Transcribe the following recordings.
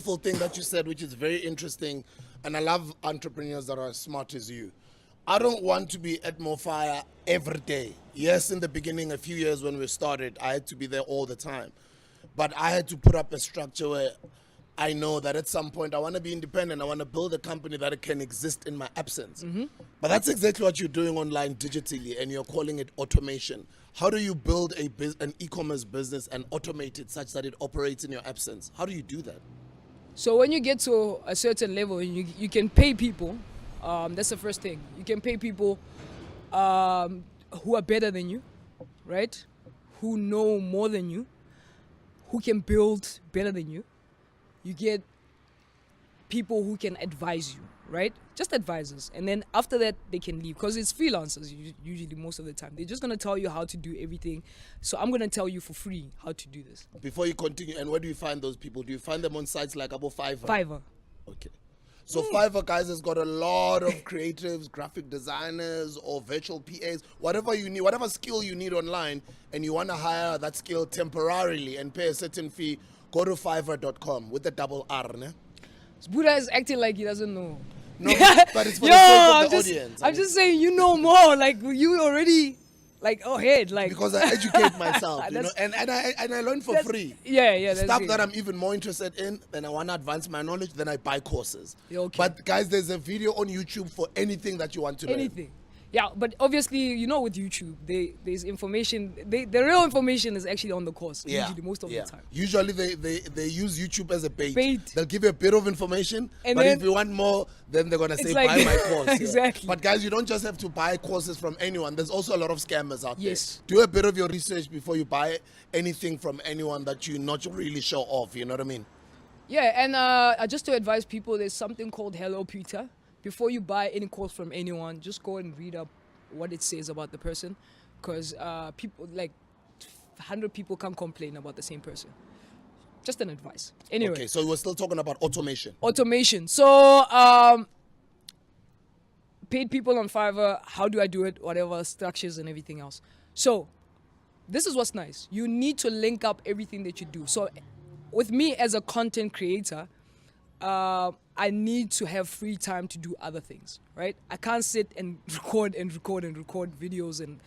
Full thing that you said, which is very interesting, and I love entrepreneurs that are as smart as you. I don't want to be at Mofire every day. Yes, in the beginning, a few years when we started, I had to be there all the time. But I had to put up a structure where I know that at some point I want to be independent. I want to build a company that can exist in my absence. But that's exactly what you're doing online digitally, and you're calling it automation. How do you build an e-commerce business and automate it such that it operates in your absence? How do you do that? So when you get to a certain level, you can pay people. That's the first thing. You can pay people who are better than you, right? Who know more than you, who can build better than you. You get people who can advise you, right? Just advisors. And then after that, they can leave because it's freelancers usually most of the time. They're just going to tell you how to do everything. So I'm going to tell you for free how to do this. Before you continue, and where do you find those people? Do you find them on sites like Abo Fiverr? Fiverr. Okay. So Fiverr, guys, has got a lot of creatives, graphic designers, or virtual PAs, whatever you need, whatever skill you need online, and you want to hire that skill temporarily and pay a certain fee, go to fiverr.com with the double R, ne? Buddha is acting like he doesn't know. No, but it's for the sake of the audience. I'm just saying, you know more. Like, you already, like, ahead. Like, because I educate myself, you know, and I learn for free. Yeah. Stuff that I'm even more interested in, then I want to advance my knowledge, then I buy courses. Okay. But guys, there's a video on YouTube for anything that you want to learn. Anything. Yeah, but obviously, you know, with YouTube, there's information. The real information is actually on the course. Usually, most of the time. Usually, they use YouTube as a bait. Bait. They'll give you a bit of information, And but then if you want more, then they're gonna say like, buy my course. Exactly. But guys, you don't just have to buy courses from anyone. There's also a lot of scammers out Yes. there. Do a bit of your research before you buy anything from anyone that you're not really sure of. You know what I mean? Yeah, and just to advise people, there's something called Hello Peter. Before you buy any course from anyone, just go and read up what it says about the person, because people, like 100 people can't complain about the same person. Just an advice. Anyway. Okay, so we're still talking about automation. Automation. So paid people on Fiverr, how do I do it? Whatever, structures and everything else. So this is what's nice. You need to link up everything that you do. So with me as a content creator, I need to have free time to do other things, right? I can't sit and record videos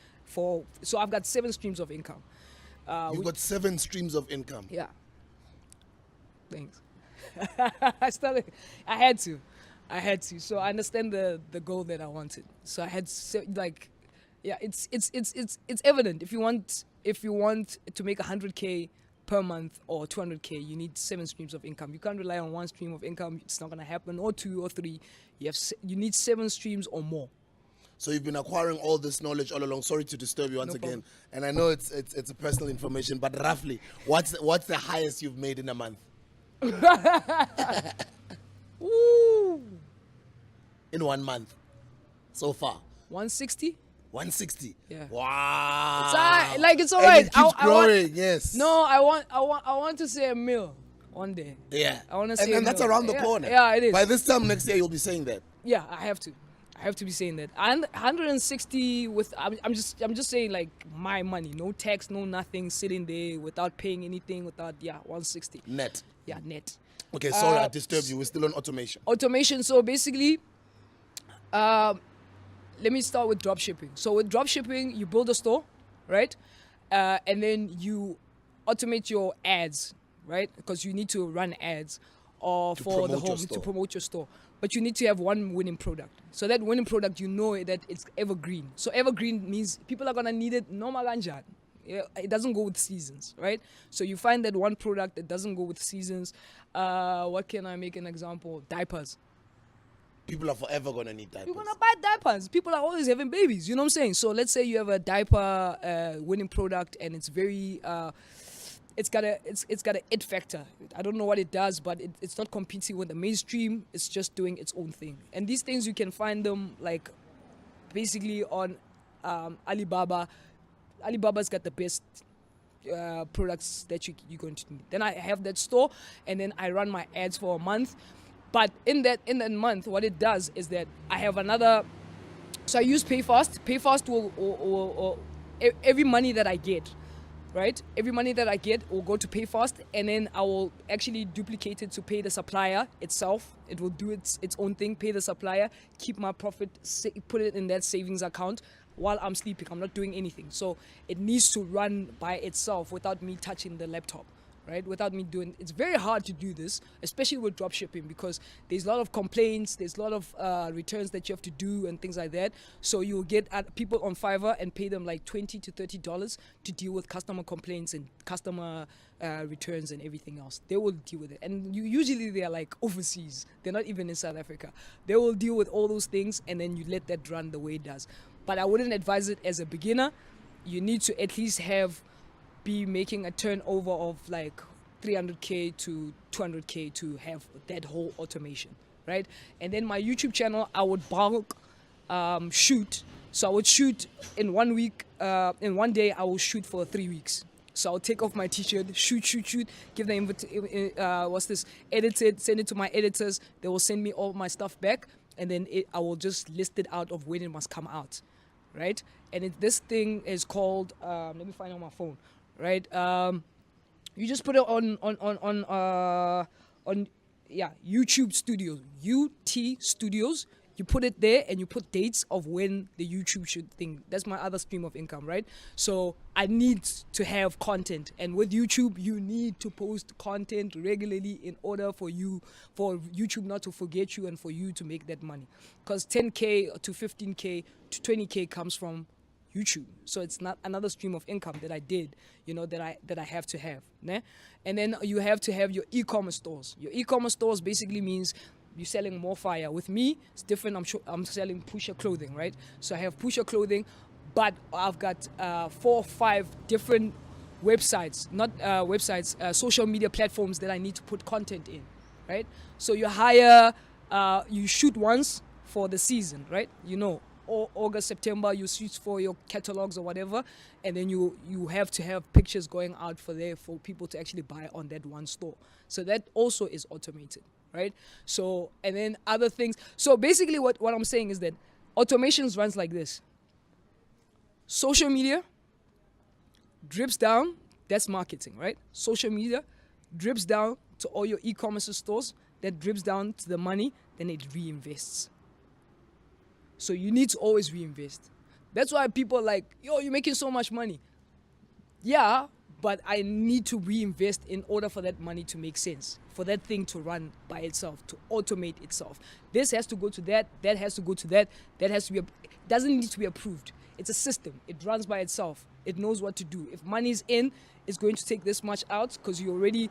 so I've got 7 streams of income. You've got 7 streams of income. Yeah. Thanks. I had to. So I understand the goal that I wanted. So I had it's evident. If you want to make 100K per month or 200K, you need 7 streams of income. You can't rely on 1 stream of income. It's not going to happen. Or 2 or 3. You need 7 streams or more. So you've been acquiring all this knowledge all along. Sorry to disturb you once again. And I know it's a personal information, but roughly, what's the highest you've made in a month? Ooh. In 1 month, so far. 160. 160. Yeah. Wow. It's all right. It keeps growing. Yes. No, I want to say a mil one day. Yeah. I want to say. And that's around the corner. Yeah, it is. By this time next year, you'll be saying that. Yeah, I have to be saying that. And 160 with. I'm just saying, like, my money, no tax, no nothing, sitting there without paying anything, 160. Net. Yeah, net. Okay, sorry, I disturbed you. We're still on automation. Automation. So basically, let me start with dropshipping. So with dropshipping, you build a store, right? And then you automate your ads, right? Because you need to run ads for the home to promote your store. But you need to have one winning product. So that winning product, you know that it's evergreen. So evergreen means people are going to need it no matter. It doesn't go with seasons, right? So you find that one product that doesn't go with seasons. What can I make an example? Diapers. People are forever going to need diapers. You're going to buy diapers. People are always having babies. You know what I'm saying? So let's say you have a diaper winning product and it's very... It's got a it factor. I don't know what it does, but it's not competing with the mainstream. It's just doing its own thing. And these things, you can find them like basically on Alibaba. Alibaba's got the best products that you're going to need. Then I have that store, and then I run my ads for a month. But in that month, what it does is that I have another. So I use PayFast. PayFast will every money that I get, right? Every money that I get will go to pay fast, and then I will actually duplicate it to pay the supplier itself. It will do its own thing, pay the supplier, keep my profit, put it in that savings account while I'm sleeping. I'm not doing anything. So it needs to run by itself without me touching the laptop, right? Without me doing, it's very hard to do this, especially with drop shipping, because there's a lot of complaints, there's a lot of returns that you have to do and things like that. So you'll get people on Fiverr and pay them like $20 to $30 to deal with customer complaints and customer returns and everything else. They will deal with it. And usually they're like overseas. They're not even in South Africa. They will deal with all those things, and then you let that run the way it does. But I wouldn't advise it as a beginner. You need to at least be making a turnover of like 300K to 200K to have that whole automation, right? And then my YouTube channel, I would bulk shoot. So I would shoot in 1 week, in one day I will shoot for 3 weeks. So I'll take off my t-shirt, shoot, give them edit it, send it to my editors. They will send me all my stuff back, and then I will just list it out of when it must come out, right? And this thing is called, let me find it on my phone, right? You just put it on YouTube Studios, UT Studios. You put it there and you put dates of when the YouTube should thing. That's my other stream of income, right? So I need to have content, and with YouTube, you need to post content regularly in order for YouTube not to forget you and for you to make that money. Because 10K to 15K to 20K comes from YouTube, so it's not another stream of income that I did, that I have to have, né? And then you have to have your e-commerce stores. Your e-commerce stores basically means you're selling more fire. With me, it's different. I'm selling Phusha clothing, right? So I have Phusha clothing, but I've got 4 or 5 different websites, social media platforms that I need to put content in, right? So you you shoot once for the season, right? August, September, you shoot for your catalogs or whatever, and then you have to have pictures going out for people to actually buy on that one store. So that also is automated, right? So, and then other things. So basically what I'm saying is that automations runs like this. Social media drips down, that's marketing, right? Social media drips down to all your e-commerce stores, that drips down to the money, then it reinvests. So you need to always reinvest. That's why people are like, yo, you're making so much money. Yeah, but I need to reinvest in order for that money to make sense, for that thing to run by itself, to automate itself. This has to go to that has to go to that has to be, doesn't need to be approved. It's a system. It runs by itself. It knows what to do. If money's in, it's going to take this much out, because you already,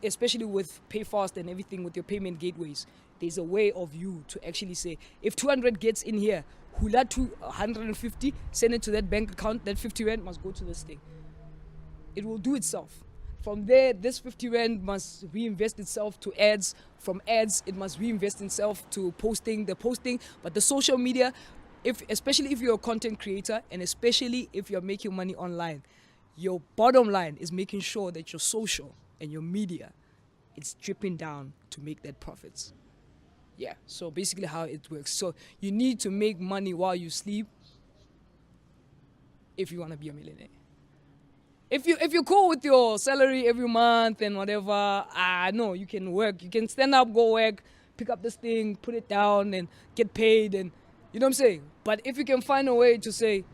especially with PayFast and everything with your payment gateways, there's a way of you to actually say, if 200 gets in here, hula to 150, send it to that bank account, that 50 rand must go to this thing. It will do itself. From there, this 50 rand must reinvest itself to ads. From ads, it must reinvest itself to posting. But the social media, especially if you're a content creator, and especially if you're making money online, your bottom line is making sure that your social and your media, it's dripping down to make that profits. Yeah, so basically how it works. So you need to make money while you sleep if you want to be a millionaire. If you're cool with your salary every month and whatever, no, you can work. You can stand up, go work, pick up this thing, put it down, and get paid, and you know what I'm saying. But if you can find a way to say,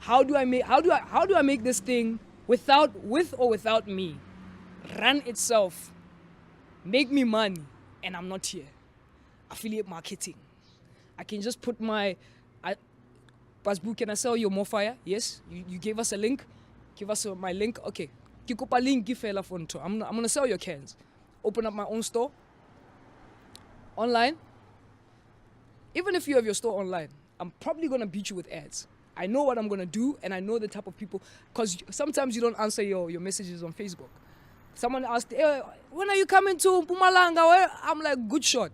how do I make this thing with or without me run itself, make me money, and I'm not here. Affiliate marketing. I can just put Sbu, can I sell you more fire? Yes. You gave us a link. Give us my link. Okay. Kikopa link give fella phone to. I'm gonna sell your cans. Open up my own store. Online. Even if you have your store online, I'm probably gonna beat you with ads. I know what I'm gonna do, and I know the type of people, because sometimes you don't answer your messages on Facebook. Someone asked, hey, when are you coming to Mpumalanga? I'm like, good shot.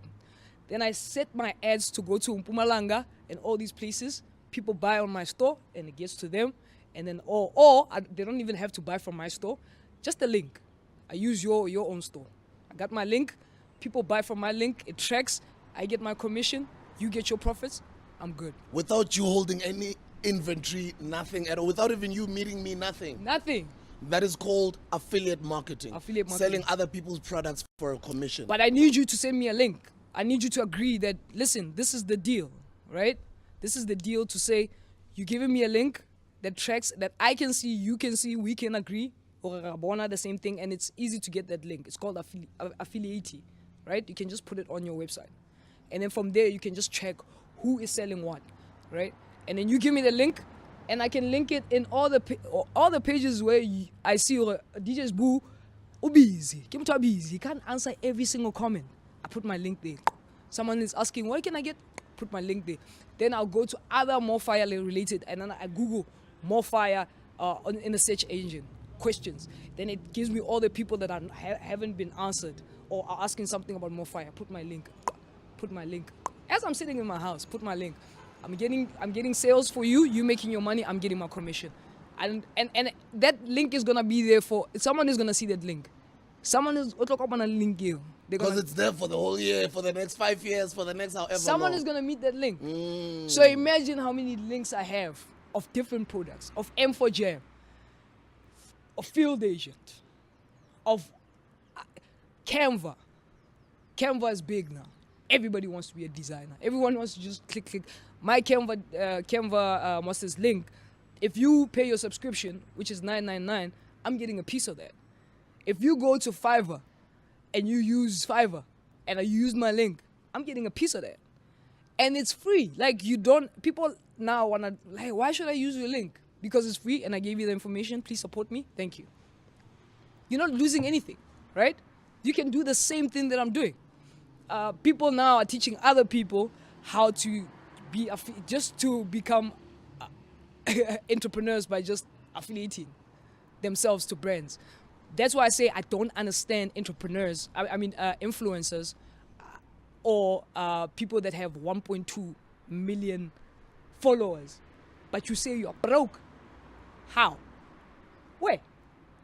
Then I set my ads to go to Mpumalanga and all these places. People buy on my store and it gets to them. And then, they don't even have to buy from my store. Just a link. I use your own store. I got my link. People buy from my link. It tracks. I get my commission. You get your profits. I'm good. Without you holding inventory, nothing at all, without even you meeting me, nothing. Nothing. That is called affiliate marketing. Affiliate marketing. Selling other people's products for a commission. But I need you to send me a link. I need you to agree that, listen, this is the deal, right? This is the deal to say, you're giving me a link that tracks, that I can see, you can see, we can agree, or Rabona, the same thing, and it's easy to get that link. It's called affiliate, right? You can just put it on your website. And then from there, you can just check who is selling what, right? And then you give me the link, and I can link it in all the pages where I see DJ Sbu busy. He can't answer every single comment. I put my link there. Someone is asking, what can I get? Put my link there. Then I'll go to other more fire related, and then I Google more fire in the search engine questions. Then it gives me all the people that haven't been answered or are asking something about more fire. Put my link. Put my link. As I'm sitting in my house, put my link. I'm getting sales for you. You making your money. I'm getting my commission. And that link is gonna be there for someone is gonna see that link. Someone is gonna link you. Because it's there for the whole year, for the next 5 years, for the next however someone long. is gonna meet that link. So imagine how many links I have of different products, of M4Jam, of Field Agent, of Canva. Canva is big now. Everybody wants to be a designer. Everyone wants to just click. My Canva Master's link. If you pay your subscription, which is $9.99, I'm getting a piece of that. If you go to Fiverr and you use Fiverr and I use my link, I'm getting a piece of that. And it's free. Like people now wanna, like, why should I use your link? Because it's free and I gave you the information. Please support me. Thank you. You're not losing anything, right? You can do the same thing that I'm doing. People now are teaching other people how to be just to become entrepreneurs by just affiliating themselves to brands. That's why I say I don't understand entrepreneurs. I mean influencers or people that have 1.2 million followers, but you say you're broke. How? Where?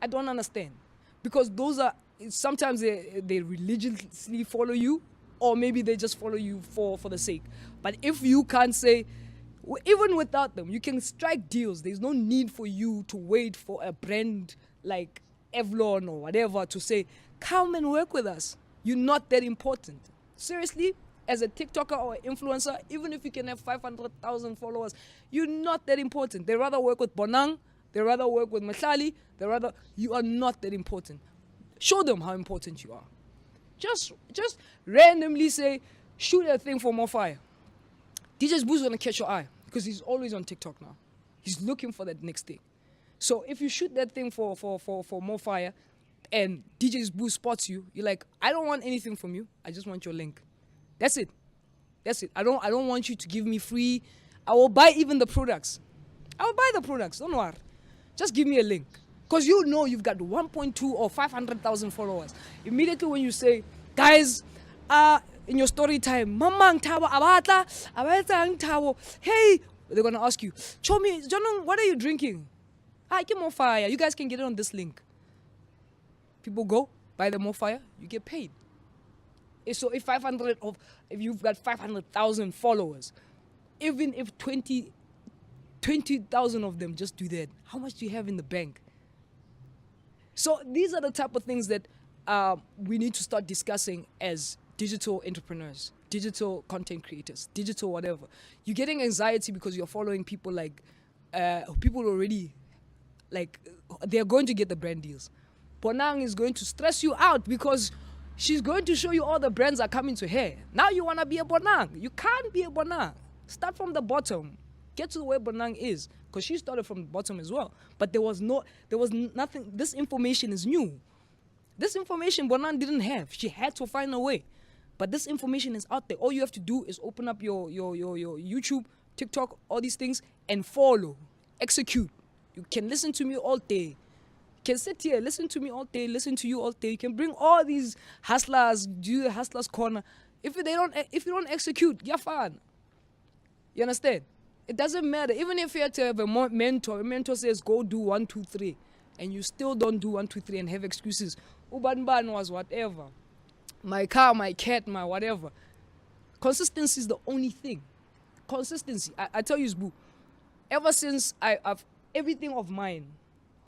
I don't understand. Because those are sometimes they religiously follow you, or maybe they just follow you for the sake. But if you can't say, even without them, you can strike deals. There's no need for you to wait for a brand like Evlon or whatever to say, come and work with us. You're not that important. Seriously, as a TikToker or influencer, even if you can have 500,000 followers, you're not that important. They rather work with Bonang, they rather work with Mahlali, you are not that important. Show them how important you are. Just randomly say, shoot a thing for more fire. DJ Sbu's gonna catch your eye because he's always on TikTok now. He's looking for that next thing. So if you shoot that thing for more fire and DJ Sbu spots you, you're like, I don't want anything from you. I just want your link. That's it. I don't want you to give me free. I will buy even the products. I will buy the products. Don't worry. Just give me a link. Because you know you've got 1.2 or 500,000 followers. Immediately when you say, guys, in your story time, Mamang Tabo Abata, hey, they're gonna ask you, Chomi, Jonong, what are you drinking? I get more fire. You guys can get it on this link. People go, buy the more fire, you get paid. So if you've got 500,000 followers, even if 20,000 of them just do that, how much do you have in the bank? So these are the type of things that we need to start discussing as digital entrepreneurs, digital content creators, digital whatever. You're getting anxiety because you're following people like people already, like, they're going to get the brand deals. Bonang is going to stress you out because she's going to show you all the brands are coming to her. Now you want to be a Bonang. You can't be a Bonang. Start from the bottom. Get to where Bonang is, because she started from the bottom as well. But there was nothing. This information is new. This information Bonang didn't have. She had to find a way. But this information is out there. All you have to do is open up your YouTube, TikTok, all these things, and follow, execute. You can listen to me all day. You can sit here, listen to me all day, listen to you all day. You can bring all these hustlers, do the hustlers corner. If you don't execute, you're fine. You understand? It doesn't matter. Even if you have to have a mentor says go do 1, 2, 3, and you still don't do 1, 2, 3 and have excuses. Ubanban was whatever. My car, my cat, my whatever. Consistency is the only thing. Consistency. I tell you, Sbu, ever since I've everything of mine